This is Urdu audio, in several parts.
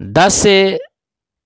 10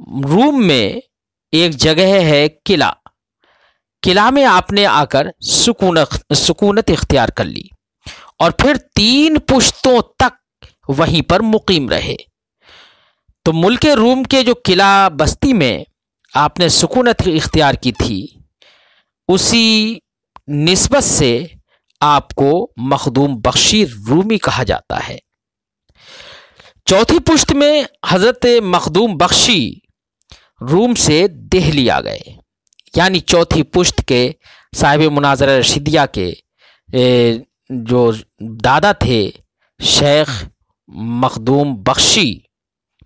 روم میں ایک جگہ ہے قلعہ، قلعہ میں آپ نے آ کر سکونت اختیار کر لی اور پھر 3 پشتوں تک وہیں پر مقیم رہے۔ تو ملک روم کے جو قلعہ بستی میں آپ نے سکونت اختیار کی تھی، اسی نسبت سے آپ کو مخدوم بخشی رومی کہا جاتا ہے۔ چوتھی پشت میں حضرت مخدوم بخشی روم سے دہلی آ گئے، یعنی چوتھی پشت کے صاحب مناظرہ رشیدیہ کے جو دادا تھے شیخ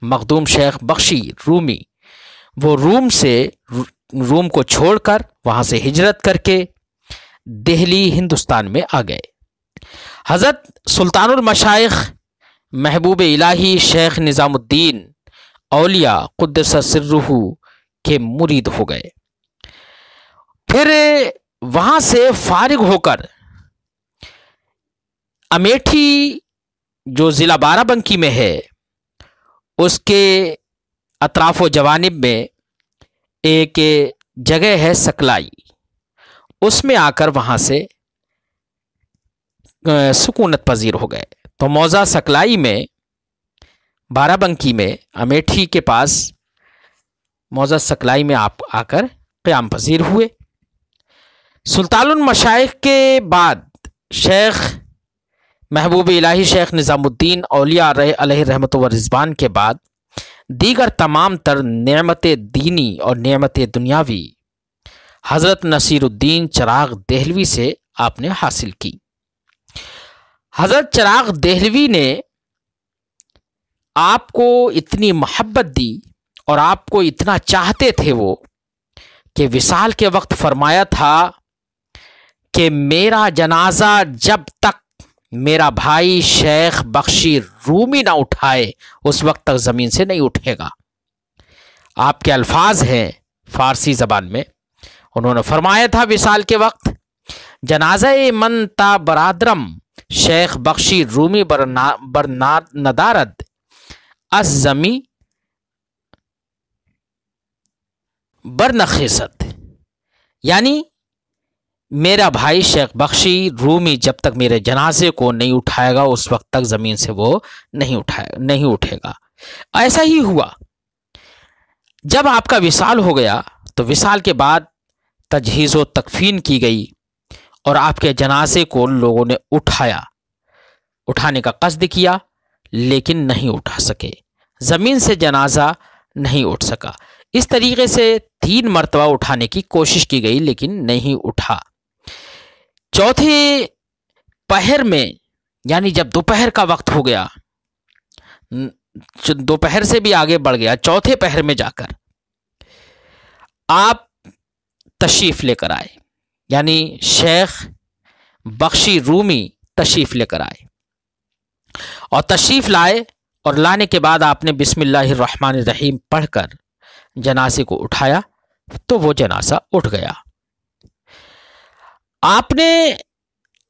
مخدوم شیخ بخشی رومی، وہ روم کو چھوڑ کر وہاں سے ہجرت کر کے دہلی ہندوستان میں آ گئے۔ حضرت سلطان المشائخ محبوب الہی شیخ نظام الدین اولیاء قدس سرہ کے مرید ہو گئے۔ پھر وہاں سے فارغ ہو کر امیٹھی جو ضلع بارہ بنکی میں ہے، اس کے اطراف و جوانب میں ایک جگہ ہے سکلائی، اس میں آ کر وہاں سے سکونت پذیر ہو گئے۔ تو موضع سکلائی میں، بارہ بنکی میں، امیٹھی کے پاس موضع سکلائی میں آپ آ کر قیام پذیر ہوئے۔ سلطان المشائخ کے بعد شیخ محبوب الہی شیخ نظام الدین اولیاء علیہ رحمت و رضوان کے بعد دیگر تمام تر نعمت دینی اور نعمت دنیاوی حضرت نصیر الدین چراغ دہلوی سے آپ نے حاصل کی۔ حضرت چراغ دہلوی نے آپ کو اتنی محبت دی اور آپ کو اتنا چاہتے تھے وہ، کہ وصال کے وقت فرمایا تھا کہ میرا جنازہ جب تک میرا بھائی شیخ بخشی رومی نہ اٹھائے اس وقت تک زمین سے نہیں اٹھے گا۔ آپ کے الفاظ ہیں فارسی زبان میں، انہوں نے فرمایا تھا وصال کے وقت، جنازہ من تا برادرم شیخ بخشی رومی بر ندارد از زمی بر نخست، یعنی میرا بھائی شیخ بخشی رومی جب تک میرے جنازے کو نہیں اٹھائے گا اس وقت تک زمین سے وہ نہیں اٹھے گا۔ ایسا ہی ہوا۔ جب آپ کا وصال ہو گیا تو وصال کے بعد تجہیز و تکفین کی گئی اور آپ کے جنازے کو لوگوں نے اٹھانے کا قصد کیا، لیکن نہیں اٹھا سکے، زمین سے جنازہ نہیں اٹھ سکا۔ اس طریقے سے 3 مرتبہ اٹھانے کی کوشش کی گئی لیکن نہیں اٹھا۔ چوتھے پہر میں، یعنی جب دوپہر کا وقت ہو گیا، دوپہر سے بھی آگے بڑھ گیا، چوتھے پہر میں جا کر آپ تشریف لے کر آئے، یعنی شیخ بخشی رومی تشریف لے کر آئے اور تشریف لائے، اور لانے کے بعد آپ نے بسم اللہ الرحمن الرحیم پڑھ کر جنازے کو اٹھایا تو وہ جنازہ اٹھ گیا۔ آپ نے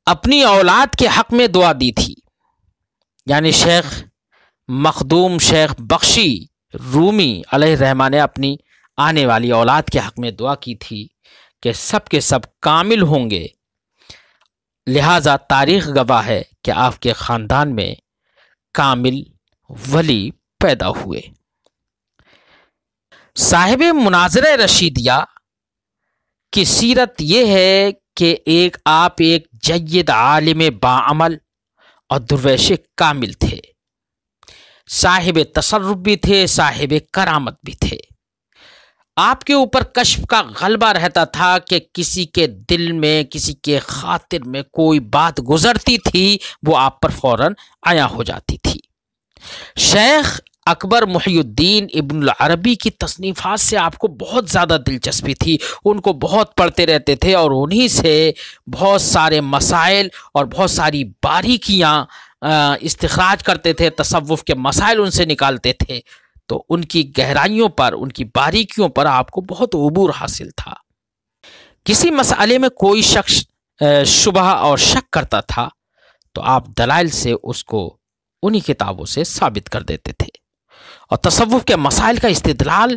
اپنی اولاد کے حق میں دعا دی تھی، یعنی شیخ مخدوم شیخ بخشی رومی علیہ الرحمہ نے اپنی آنے والی اولاد کے حق میں دعا کی تھی کہ سب کے سب کامل ہوں گے، لہذا تاریخ گواہ ہے کہ آپ کے خاندان میں کامل ولی پیدا ہوئے۔ صاحب مناظرہ رشیدیہ کی سیرت یہ ہے کہ آپ ایک جید عالم باعمل اور درویش کامل تھے، صاحب تصرف بھی تھے، صاحب کرامت بھی تھے۔ آپ کے اوپر کشف کا غلبہ رہتا تھا کہ کسی کے دل میں، کسی کے خاطر میں کوئی بات گزرتی تھی وہ آپ پر فوراً عیاں ہو جاتی تھی۔ شیخ اکبر محی الدین ابن العربی کی تصنیفات سے آپ کو بہت زیادہ دلچسپی تھی، ان کو بہت پڑھتے رہتے تھے اور انہی سے بہت سارے مسائل اور بہت ساری باریکیاں استخراج کرتے تھے، تصوف کے مسائل ان سے نکالتے تھے، تو ان کی گہرائیوں پر، ان کی باریکیوں پر آپ کو بہت عبور حاصل تھا۔ کسی مسئلے میں کوئی شخص شبہ اور شک کرتا تھا تو آپ دلائل سے اس کو انہی کتابوں سے ثابت کر دیتے تھے، اور تصوف کے مسائل کا استدلال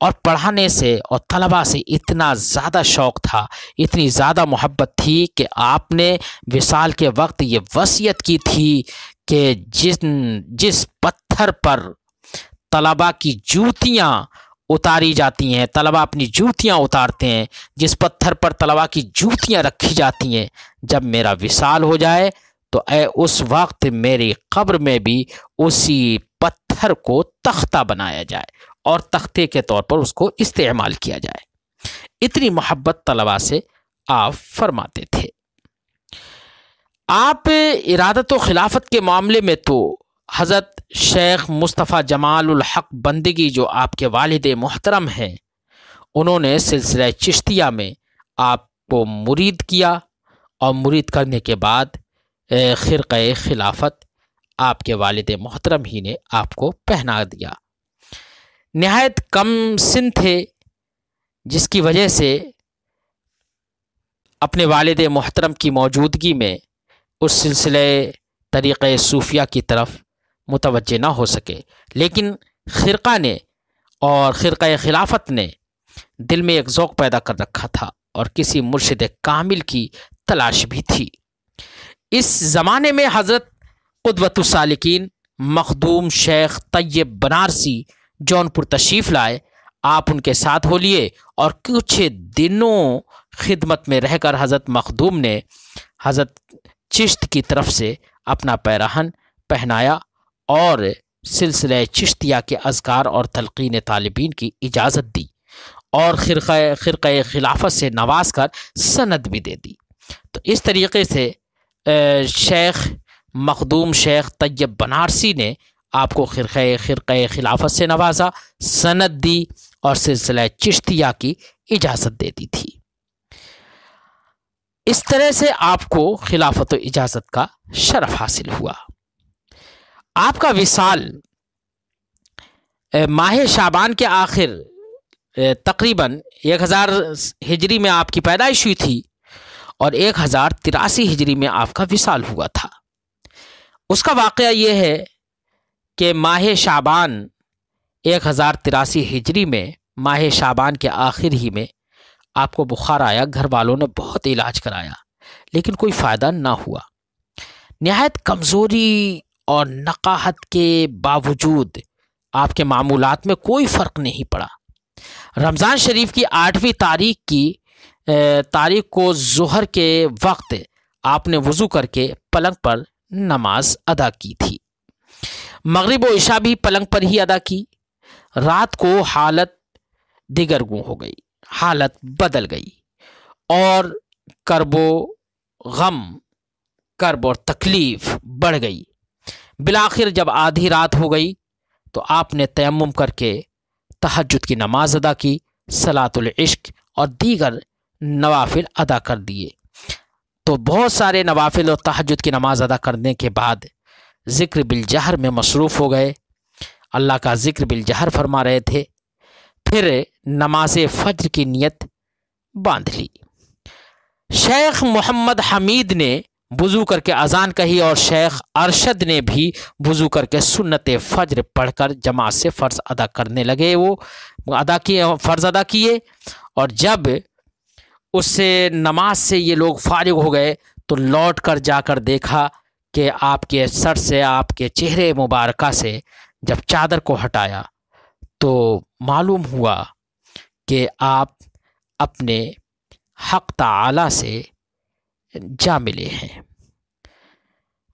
اور پڑھانے سے اور طلباء سے اتنا زیادہ شوق تھا، اتنی زیادہ محبت تھی کہ آپ نے وصال کے وقت یہ وصیت کی تھی کہ جس پتھر پر طلباء کی جوتیاں اتاری جاتی ہیں، طلباء اپنی جوتیاں اتارتے ہیں، جس پتھر پر طلباء کی جوتیاں رکھی جاتی ہیں، جب میرا وصال ہو جائے تو اس وقت میری قبر میں بھی اسی پتھر کو تختہ بنایا جائے اور تختے کے طور پر اس کو استعمال کیا جائے۔ اتنی محبت طلباء سے آپ فرماتے تھے۔ آپ ارادت و خلافت کے معاملے میں تو حضرت شیخ مصطفیٰ جمال الحق بندگی جو آپ کے والد محترم ہیں، انہوں نے سلسلہ چشتیہ میں آپ کو مرید کیا اور مرید کرنے کے بعد خرقہ خلافت آپ کے والد محترم ہی نے آپ کو پہنا دیا۔ نہایت کم سن تھے، جس کی وجہ سے اپنے والد محترم کی موجودگی میں اس سلسلے طریقہ صوفیہ کی طرف متوجہ نہ ہو سکے، لیکن خرقہ نے اور خرقہ خلافت نے دل میں ایک ذوق پیدا کر رکھا تھا اور کسی مرشد کامل کی تلاش بھی تھی۔ اس زمانے میں حضرت قدوۃ السالکین مخدوم شیخ طیب بنارسی جونپور تشریف لائے۔ آپ ان کے ساتھ ہو لیے اور کچھ دنوں خدمت میں رہ کر حضرت مخدوم نے حضرت چشت کی طرف سے اپنا پیراہن پہنایا اور سلسلہ چشتیہ کے اذکار اور تلقین طالبین کی اجازت دی اور خرقہ خلافت سے نواز کر سند بھی دے دی۔ تو اس طریقے سے شیخ مخدوم شیخ طیب بنارسی نے آپ کو خرقہ خلافت سے نوازا، سند دی اور سلسلہ چشتیہ کی اجازت دے دی تھی۔ اس طرح سے آپ کو خلافت و اجازت کا شرف حاصل ہوا۔ آپ کا وصال ماہ شعبان کے آخر تقریباً 1000 ہجری میں آپ کی پیدائش ہوئی تھی اور 1083 ہجری میں آپ کا وصال ہوا تھا۔ اس کا واقعہ یہ ہے کہ ماہ شعبان 1083 ہجری میں ماہ شعبان کے آخر ہی میں آپ کو بخار آیا۔ گھر والوں نے بہت علاج کرایا لیکن کوئی فائدہ نہ ہوا۔ نہایت کمزوری اور نقاہت کے باوجود آپ کے معمولات میں کوئی فرق نہیں پڑا۔ رمضان شریف کی 8ویں تاریخ کو ظہر کے وقت آپ نے وضو کر کے پلنگ پر نماز ادا کی تھی۔ مغرب و عشاء بھی پلنگ پر ہی ادا کی۔ رات کو حالت دیگرگوں ہو گئی، حالت بدل گئی اور کرب اور تکلیف بڑھ گئی۔ بالآخر جب آدھی رات ہو گئی تو آپ نے تیمم کر کے تہجد کی نماز ادا کی، صلاۃ العشق اور دیگر نوافل ادا کر دیے۔ تو بہت سارے نوافل اور تہجد کی نماز ادا کرنے کے بعد ذکر بالجہر میں مصروف ہو گئے، اللہ کا ذکر بالجہر فرما رہے تھے۔ پھر نماز فجر کی نیت باندھ لی۔ شیخ محمد حمید نے وضو کر کے اذان کہی اور شیخ ارشد نے بھی وضو کر کے سنت فجر پڑھ کر جماعت سے فرض ادا کرنے لگے۔ وہ فرض ادا کیے اور جب اس سے نماز سے یہ لوگ فارغ ہو گئے تو لوٹ کر جا کر دیکھا کہ آپ کے سر سے، آپ کے چہرے مبارکہ سے جب چادر کو ہٹایا تو معلوم ہوا کہ آپ اپنے حق تعالی سے جا ملے ہیں،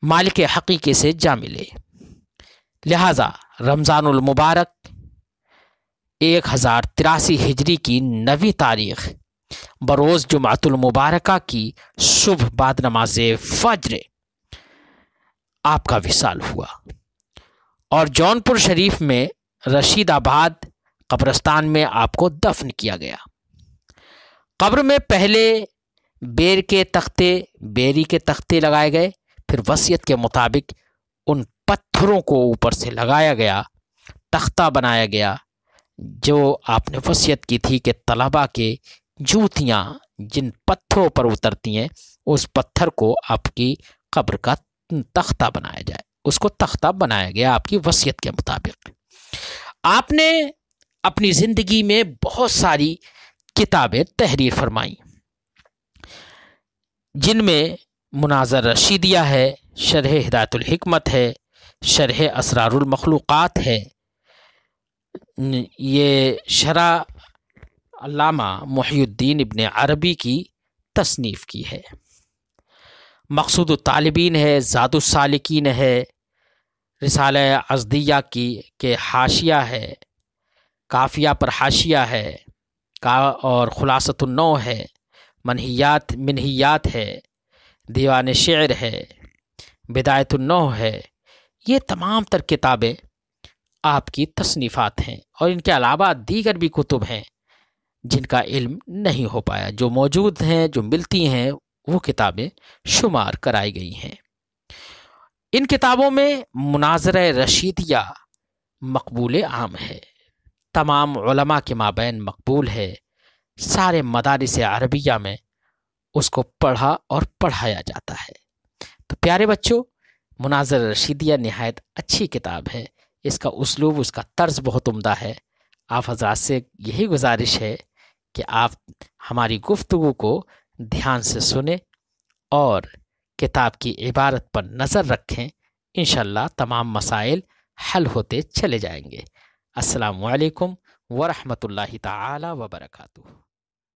مالک حقیقی سے جا ملے۔ لہذا رمضان المبارک 1083 ہجری کی 9ویں تاریخ بروز جمعۃ المبارکہ کی صبح بعد نماز فجر آپ کا وصال ہوا اور جونپور شریف میں رشید آباد قبرستان میں آپ کو دفن کیا گیا۔ قبر میں پہلے بیری کے تختے لگائے گئے، پھر وصیت کے مطابق ان پتھروں کو اوپر سے لگایا گیا، تختہ بنایا گیا جو آپ نے وصیت کی تھی کہ طلباء کے جوتیاں جن پتھروں پر اترتی ہیں اس پتھر کو آپ کی قبر کا تختہ بنایا جائے۔ اس کو تختہ بنایا گیا آپ کی وصیت کے مطابق۔ آپ نے اپنی زندگی میں بہت ساری کتابیں تحریر فرمائیں، جن میں مناظر رشیدیہ ہے، شرح ہدایت الحکمت ہے، شرح اسرار المخلوقات ہے، یہ شرح علامہ محی الدین ابن عربی کی تصنیف کی ہے، مقصود الطالبین ہے، زاد السالکین ہے، رسالہ عزدیہ کی کے حاشیہ ہے، کافیہ پر حاشیہ ہے، اور خلاصۃ النو ہے، منہیات ہے، دیوان شعر ہے، بدایت النو ہے۔ یہ تمام تر کتابیں آپ کی تصنیفات ہیں، اور ان کے علاوہ دیگر بھی کتب ہیں جن کا علم نہیں ہو پایا، جو موجود ہیں، جو ملتی ہیں، وہ کتابیں شمار کرائی گئی ہیں۔ ان کتابوں میں مناظرہ رشیدیہ مقبول عام ہے، تمام علماء کے مابین مقبول ہے، سارے مدارس عربیہ میں اس کو پڑھا اور پڑھایا جاتا ہے۔ تو پیارے بچوں، مناظرہ رشیدیہ نہایت اچھی کتاب ہے، اس کا اسلوب، اس کا طرز بہت عمدہ ہے۔ آپ حضرات سے یہی گزارش ہے کہ آپ ہماری گفتگو کو دھیان سے سنیں اور کتاب کی عبارت پر نظر رکھیں، انشاءاللہ تمام مسائل حل ہوتے چلے جائیں گے۔ السلام علیکم ورحمۃ اللہ تعالی وبرکاتہ۔